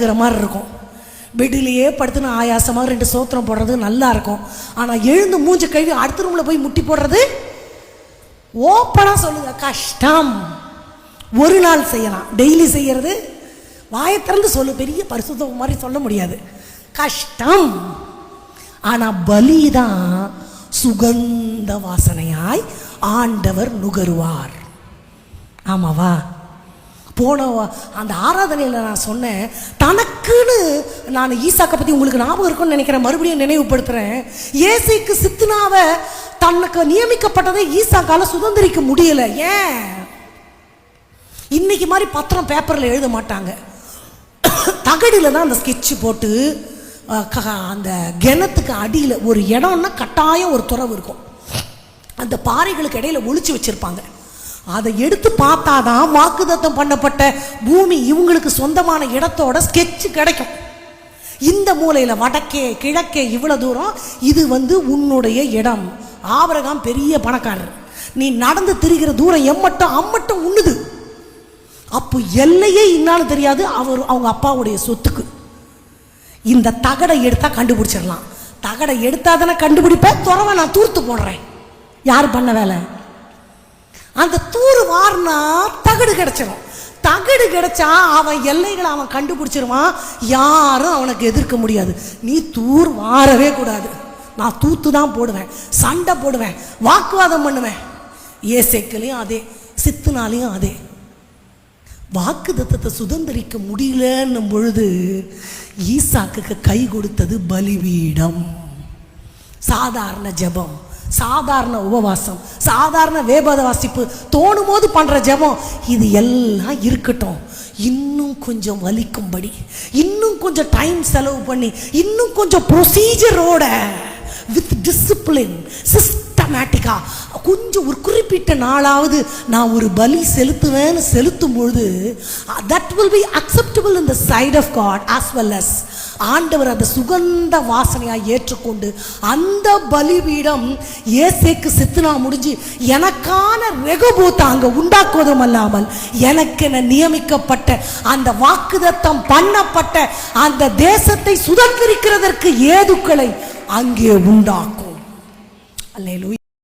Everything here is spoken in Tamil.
மாதிரி இருக்கும். பெட்டிலேயே படுத்துன்னு ஆயாசமாக 2 சோத்திரம் போடுறது நல்லா இருக்கும். ஆனால் எழுந்து மூஞ்சி கழுவி அடுத்த ரூமில் போய் முட்டி போடுறது ஓப்பனாக சொல்லுங்க கஷ்டம். ஒரு நாள் செய்யலாம், டெய்லி செய்யறது வாயை திறந்து சொல்லு, பெரிய பரிசுத்தம் மாதிரி சொல்ல முடியாது, கஷ்டம். ஆனால் பலிதான் சுகந்த வாசனையாய் ஆண்டவர் நுகருவார். ஆமாவா? போன அந்த ஆராதனையில் நான் சொன்னேன், தனக்குன்னு நான் ஈசாக்கை பற்றி உங்களுக்கு ஞாபகம் இருக்குன்னு நினைக்கிறேன், மறுபடியும் நினைவுபடுத்துகிறேன். ஏசைக்கு சித்துனாவை தனக்கு நியமிக்கப்பட்டதை ஈசாக்கால சுதந்திரிக்க முடியல. ஏன்? இன்னைக்கு மாதிரி பத்திரம் பேப்பரில் எழுத மாட்டாங்க, தகடியில் தான் அந்த ஸ்கெட்சு போட்டு அந்த கிணத்துக்கு அடியில் ஒரு இடம்னா கட்டாயம் ஒரு துறவு இருக்கும், அந்த பாறைகளுக்கு இடையில ஒளிச்சு வச்சிருப்பாங்க. அதை எடுத்து பார்த்தாதான் வாக்குத்தத்தம் பண்ணப்பட்ட பூமி இவங்களுக்கு சொந்தமான இடத்தோட ஸ்கெட்சு கிடைக்கும். இந்த மூலையில் வடக்கே கிழக்கே இவ்வளோ தூரம் இது உன்னுடைய இடம். ஆபிரகாம் பெரிய பணக்காரர், நீ நடந்து திரிகிற தூரம் அம்மட்டும் உண்ணுது. அப்போ எல்லையே இன்னாலும் தெரியாது அவங்க அப்பாவுடைய சொத்துக்கு. இந்த தகடை எடுத்தா கண்டுபிடிச்சிடலாம். தகடை எடுத்தாதானே கண்டுபிடிப்பேன். துறவை நான் தூர்த்து போடுறேன், யார் பண்ண வேலை? அந்த தூர் வாரினா தகடு கிடைச்சிடும். தகடு கிடைச்சா அவன் எல்லைகளை அவன் கண்டுபிடிச்சிருவான், யாரும் அவனுக்கு எதிர்க்க முடியாது. நீ தூர் வாரவே கூடாது. நான் தூத்து தான் போடுவேன், சண்டை போடுவேன், வாக்குவாதம் பண்ணுவேன். ஏசேக்கிலையும் அதே, சித்துனாலையும் அதே. வாக்குத்தத்தத்தை சுதந்திரிக்க முடியலன்னும் பொழுது ஈசாக்குக்கு கை கொடுத்தது பலிபீடம். சாதாரண ஜெபம், சாதாரண உபவாசம், சாதாரண வேபத வாசிப்பு, தோணும் போது பண்ற ஜெபம், இது எல்லாம் இருக்கட்டும். இன்னும் கொஞ்சம் வலிக்கும்படி, இன்னும் கொஞ்சம் டைம் செலவு பண்ணி, இன்னும் கொஞ்சம் ப்ரொசீஜரோட வித் டிசிப்ளின் சிஸ்டமேட்டிக்கா கொஞ்சம் ஒரு குறிப்பிட்ட நாளாவது நான் ஒரு பலி செலுத்துவேன்னு செலுத்தும் பொழுது that will be acceptable in the sight of God as well as ஆண்டவர் அந்த சுகந்த வாசனையாக ஏற்றுக்கொண்டு அந்த பலிபீடம் ஏசேக்கு சித்துனா முடிஞ்சு எனக்கான ரெகபூத்தை அங்கே உண்டாக்குவதும் அல்லாமல் எனக்கென நியமிக்கப்பட்ட அந்த வாக்குத்தத்தம் பண்ணப்பட்ட அந்த தேசத்தை சுதந்திரிக்கிறதற்கு ஏதுக்களை அங்கே உண்டாக்கும். அல்லேலூயா.